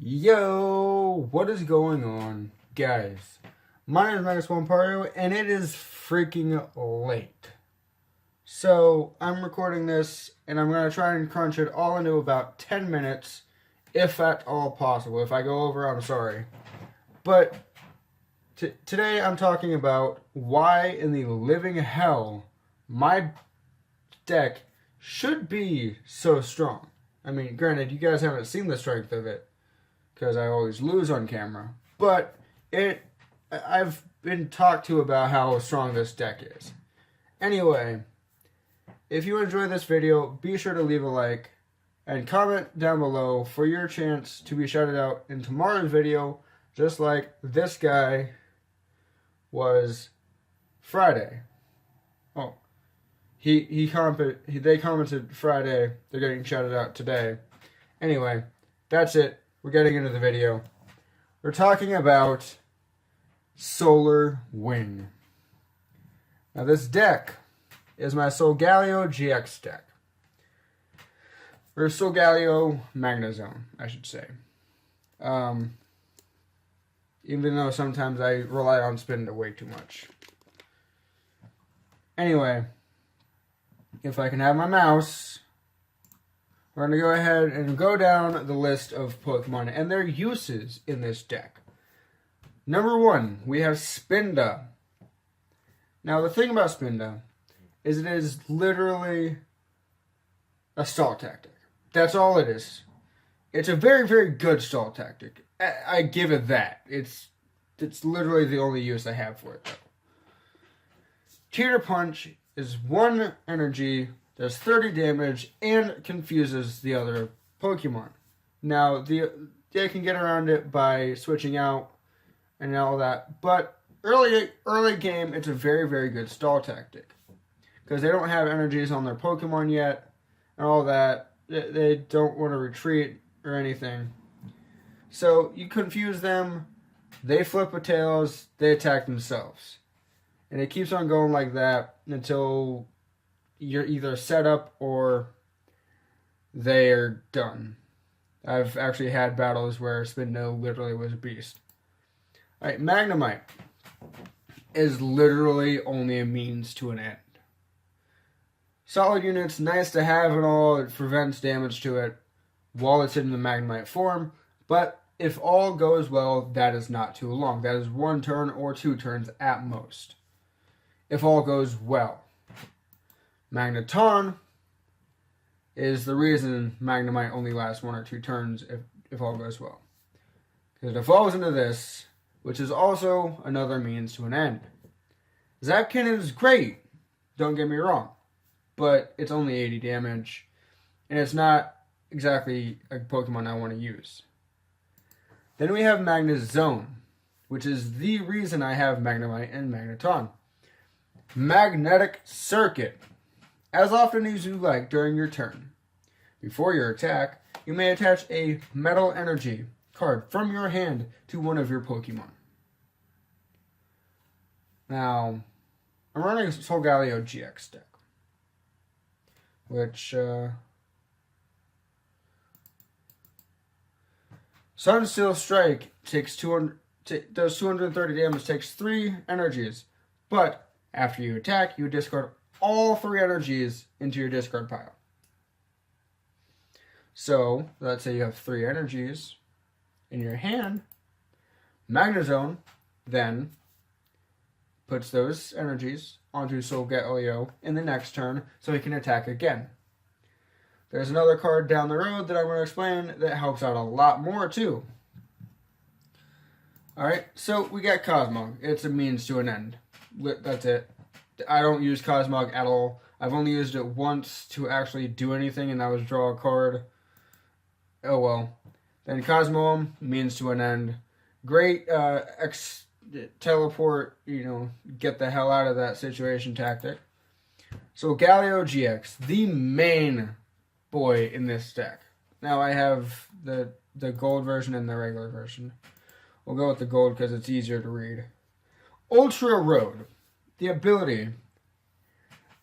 Yo, what is going on, guys? My name is Magus Wampario, and it is freaking late. So, I'm recording this, and I'm going to try and crunch it all into about 10 minutes, if at all possible. If I go over, I'm sorry. But, today I'm talking about why in the living hell my deck should be so strong. I mean, granted, you guys haven't seen the strength of it, because I always lose on camera. But I've been talked to about how strong this deck is. Anyway, if you enjoy this video, be sure to leave a like and comment down below for your chance to be shouted out in tomorrow's video, just like this guy was Friday. Oh, they commented Friday. They're getting shouted out today. Anyway, that's it. We're getting into the video. We're talking about Solar Wing. Now this deck is my Solgaleo GX deck. Or Solgaleo Magnezone, I should say. Even though sometimes I rely on Spinda way too much. Anyway, if I can have my mouse, we're going to go ahead and go down the list of Pokemon and their uses in this deck. Number 1, we have Spinda. Now, the thing about Spinda is it is literally a stall tactic. That's all it is. It's a very, very good stall tactic. I give it that. It's literally the only use I have for it, though. Cheater Punch is 1 energy, does 30 damage, and confuses the other Pokemon. Now, they can get around it by switching out and all that, but early game, it's a very, very good stall tactic. Because they don't have energies on their Pokemon yet, and all that. They don't want to retreat or anything. So, you confuse them, they flip a tails, they attack themselves. And it keeps on going like that until you're either set up or they're done. I've actually had battles where Spinda literally was a beast. Alright, Magnemite is literally only a means to an end. Solid unit's nice to have and all, it prevents damage to it while it's in the Magnemite form, but if all goes well, that is not too long. That is 1 turn or 2 turns at most. If all goes well. Magneton is the reason Magnemite only lasts 1 or 2 turns if all goes well. Because it falls into this, which is also another means to an end. Zapkin is great, don't get me wrong, but it's only 80 damage, and it's not exactly a Pokemon I want to use. Then we have Magnezone, which is the reason I have Magnemite and Magneton. Magnetic Circuit. As often as you like during your turn. Before your attack, you may attach a Metal Energy card from your hand to one of your Pokemon. Now, I'm running a Solgaleo GX deck, which, Sunsteel Strike takes does 230 damage, takes 3 energies, but after you attack, you discard all 3 energies into your discard pile. So, let's say you have 3 energies in your hand. Magnezone then puts those energies onto Solgaleo in the next turn so he can attack again. There's another card down the road that I'm going to explain that helps out a lot more too. Alright, so we got Cosmog. It's a means to an end. That's it. I don't use Cosmog at all. I've only used it once to actually do anything, and that was draw a card. Oh well. Then Cosmo, means to an end. Great teleport, get the hell out of that situation tactic. So Galio GX, the main boy in this deck. Now I have the gold version and the regular version. We'll go with the gold because it's easier to read. Ultra Road. The ability.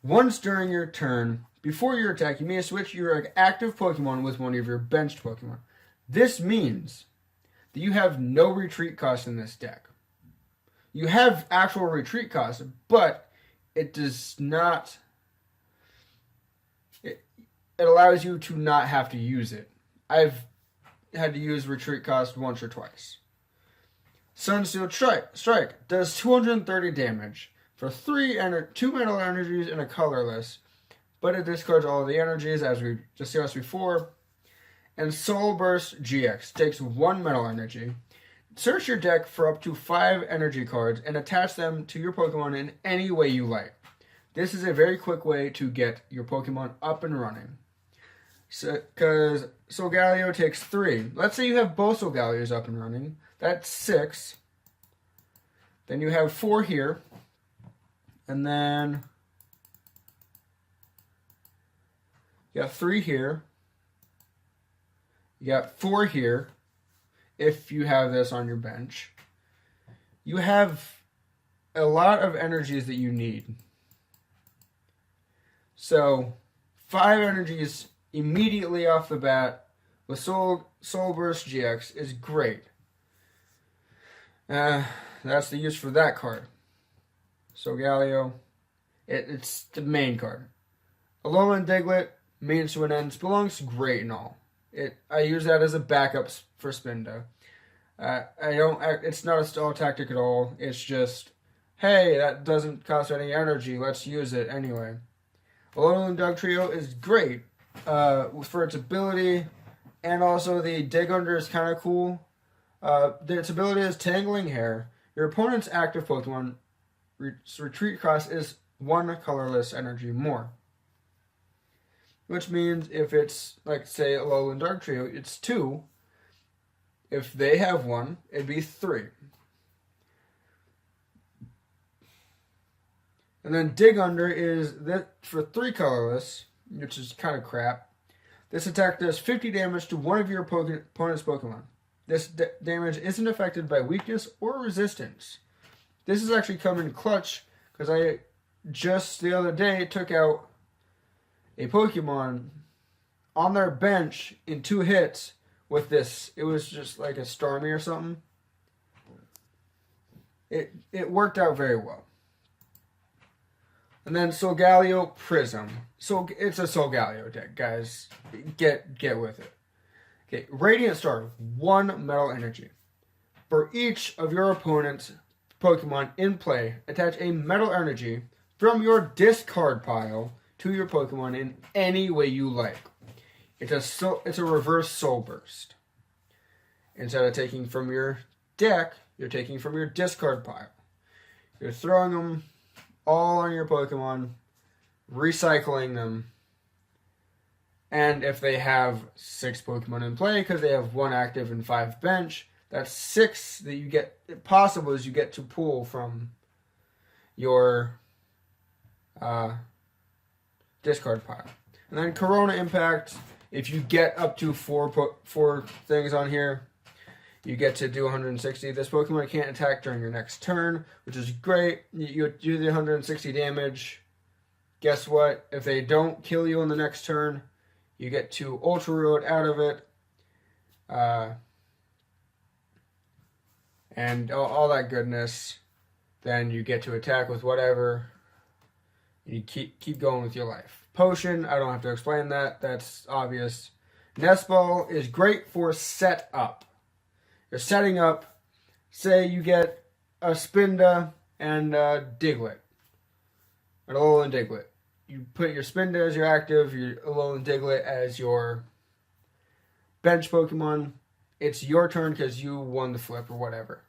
Once during your turn, before your attack, you may switch your active Pokemon with one of your benched Pokemon. This means that you have no retreat cost in this deck. You have actual retreat cost, but it does not. It allows you to not have to use it. I've had to use retreat cost once or twice. Sunsteel Strike does 230 damage for 2 metal energies and a colorless, but it discards all of the energies as we discussed before. And Soul Burst GX takes 1 metal energy. Search your deck for up to 5 energy cards and attach them to your Pokemon in any way you like. This is a very quick way to get your Pokemon up and running. Because Solgaleo takes 3. Let's say you have both Solgaleos up and running. That's 6. Then you have 4 here. And then you got 3 here. You got 4 here. If you have this on your bench. You have a lot of energies that you need. So 5 energies immediately off the bat with Soul Burst GX is great. That's the use for that card. Solgaleo, it's the main card. Alolan Diglett, means to an end, belongs great and all. I use that as a backup for Spinda. It's not a stall tactic at all. It's just, hey, that doesn't cost any energy. Let's use it anyway. Alolan Dugtrio is great for its ability, and also the Dig Under is kind of cool. Its ability is Tangling Hair. Your opponent's active Pokemon retreat cost is 1 colorless energy more. Which means if it's, like, say, Alolan Dugtrio, it's 2. If they have 1, it'd be 3. And then Dig Under is that for 3 colorless, which is kind of crap. This attack does 50 damage to one of your opponent's Pokemon. This damage isn't affected by weakness or resistance. This is actually come in clutch because I just the other day took out a Pokemon on their bench in 2 hits with this. It was just like a Stormy or something. It worked out very well. And then Solgaleo Prism. So it's a Solgaleo deck, guys. Get with it. Okay, Radiant Star, 1 metal energy. For each of your opponent's Pokemon in play, attach a metal energy from your discard pile to your Pokemon in any way you like. It's a reverse Soul Burst. Instead of taking from your deck, you're taking from your discard pile. You're throwing them all on your Pokemon, recycling them. And if they have 6 Pokemon in play, because they have 1 active and 5 bench, that's 6 that you get, possible is you get to pull from your discard pile. And then Corona Impact, if you get up to 4 things on here, you get to do 160. This Pokemon can't attack during your next turn, which is great. You do the 160 damage. Guess what? If they don't kill you on the next turn, you get to Ultra Road out of it. And all that goodness. Then you get to attack with whatever. You keep going with your life. Potion, I don't have to explain that. That's obvious. Nest Ball is great for setup. You're setting up, say you get a Spinda and a Diglett. An Alolan Diglett. You put your Spinda as your active, your Alolan Diglett as your bench Pokemon. It's your turn because you won the flip or whatever.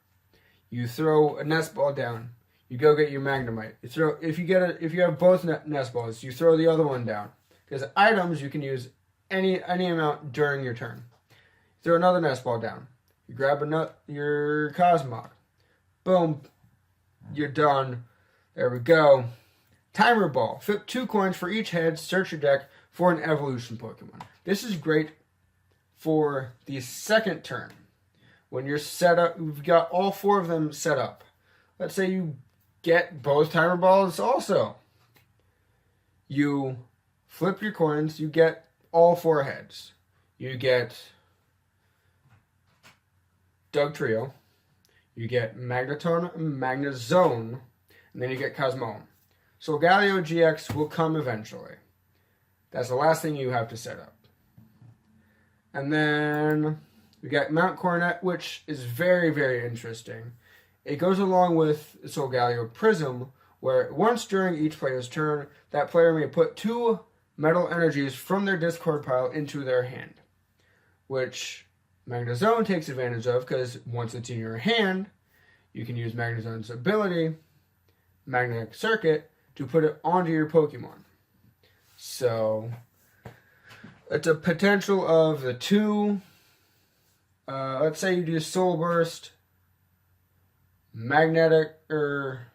You throw a Nest Ball down. You go get your Magnemite. If you have both Nest Balls, you throw the other one down. Because items you can use any amount during your turn. Throw another Nest Ball down. You grab your Cosmog. Boom. You're done. There we go. Timer Ball. Flip 2 coins for each head. Search your deck for an evolution Pokemon. This is great for the second turn. When you're set up, you've got all 4 of them set up. Let's say you get both Timer Balls also. You flip your coins. You get all 4 heads. You get Doug Trio, you get Magneton, Magnezone, and then you get Cosmoem. Solgaleo GX will come eventually. That's the last thing you have to set up. And then we got Mount Coronet, which is very, very interesting. It goes along with Solgaleo Prism, where once during each player's turn, that player may put 2 metal energies from their discard pile into their hand, which Magnezone takes advantage of because once it's in your hand, you can use Magnezone's ability, Magnetic Circuit, to put it onto your Pokemon. So it's a potential of the 2. Let's say you do Soul Burst, Magnetic, or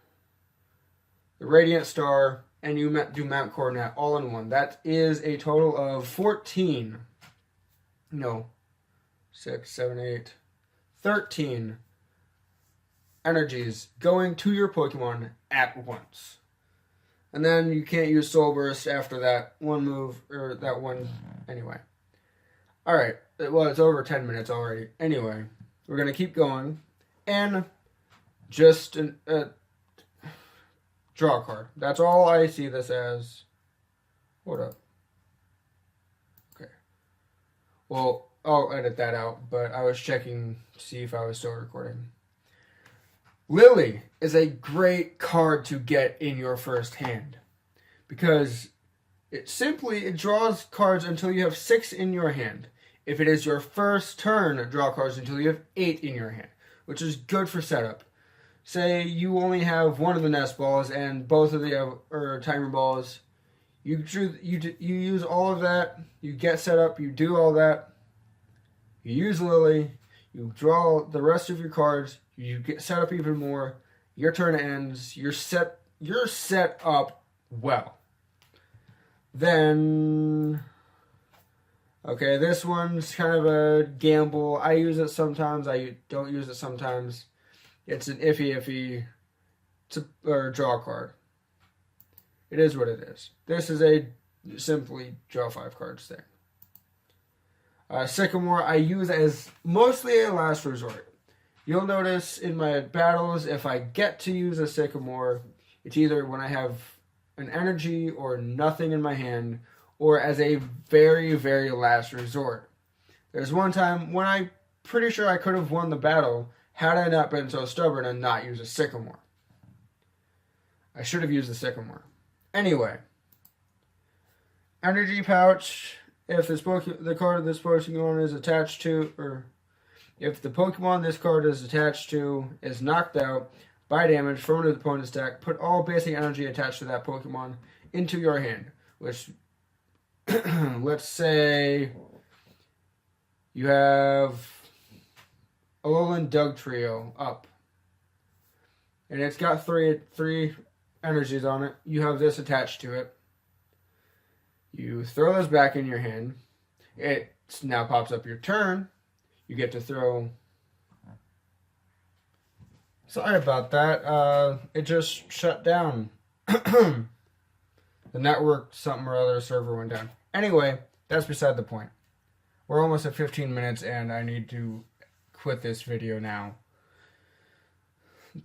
the Radiant Star, and you do Mount Coronet all in one. That is a total of 14. No. 6, 7, 8, 13 energies going to your Pokemon at once. And then you can't use Soul Burst after that one move, or that one, anyway. Alright, well, it's over 10 minutes already. Anyway, we're going to keep going. And just draw a card. That's all I see this as. Hold up. Okay. Well, I'll edit that out, but I was checking to see if I was still recording. Lily is a great card to get in your first hand because it draws cards until you have 6 in your hand. If it is your first turn, draw cards until you have 8 in your hand, which is good for setup. Say you only have one of the nest balls and both of the timer balls. You use all of that. You get set up. You do all that. You use Lily. You draw the rest of your cards. You get set up even more. Your turn ends. You're set up well. Then, okay, this one's kind of a gamble. I use it sometimes. I don't use it sometimes. It's an iffy draw card. It is what it is. This is a simply draw 5 cards thing. Sycamore I use as mostly a last resort. You'll notice in my battles, if I get to use a Sycamore, it's either when I have an energy or nothing in my hand, or as a very, very last resort. There's one time when I'm pretty sure I could have won the battle had I not been so stubborn and not use a Sycamore. I should have used the Sycamore. Anyway, Energy Pouch. If the card this Pokemon is attached to, or if the Pokemon this card is attached to is knocked out by damage from an opponent's deck, put all basic energy attached to that Pokemon into your hand. Which, let's say you have Alolan Doug Trio up, and it's got three energies on it. You have this attached to it. You throw those back in your hand. It now pops up your turn. You get to throw. Sorry about that. It just shut down. The network, something or other, server went down. Anyway, that's beside the point. We're almost at 15 minutes, and I need to quit this video now. You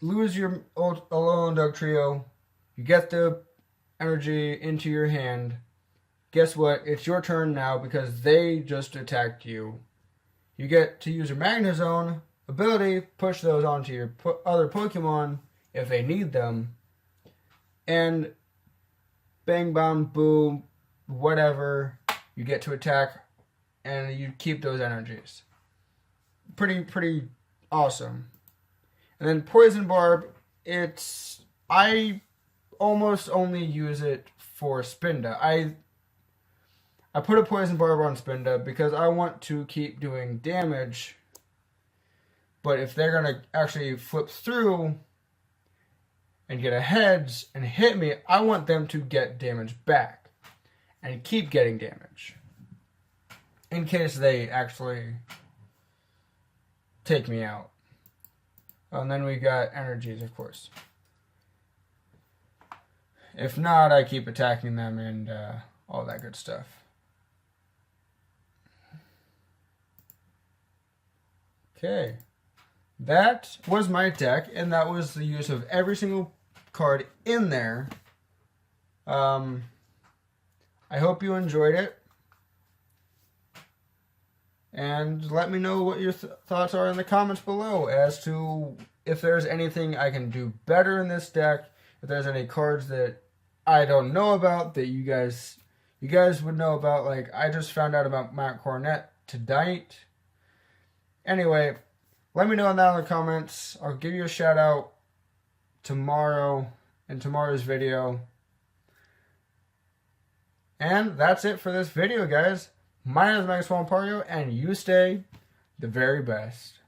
lose your Alolan Doug Trio. You get the energy into your hand. Guess what? It's your turn now because they just attacked you. You get to use your Magnezone ability, push those onto your other Pokemon if they need them. And bang, bam, boom, whatever. You get to attack and you keep those energies. Pretty awesome. And then Poison Barb, I almost only use it for Spinda. I put a Poison Barb on Spinda because I want to keep doing damage. But if they're going to actually flip through and get a heads and hit me, I want them to get damage back and keep getting damage in case they actually take me out. And then we got energies, of course. If not, I keep attacking them and all that good stuff. Okay. That was my deck, and that was the use of every single card in there. I hope you enjoyed it. And let me know what your thoughts are in the comments below as to if there's anything I can do better in this deck, if there's any cards that I don't know about that you guys would know about. Like, I just found out about Matt Cornett tonight. Anyway, let me know down in the comments. I'll give you a shout out tomorrow in tomorrow's video. And that's it for this video, guys. My name is Maxwell Pario, and you stay the very best.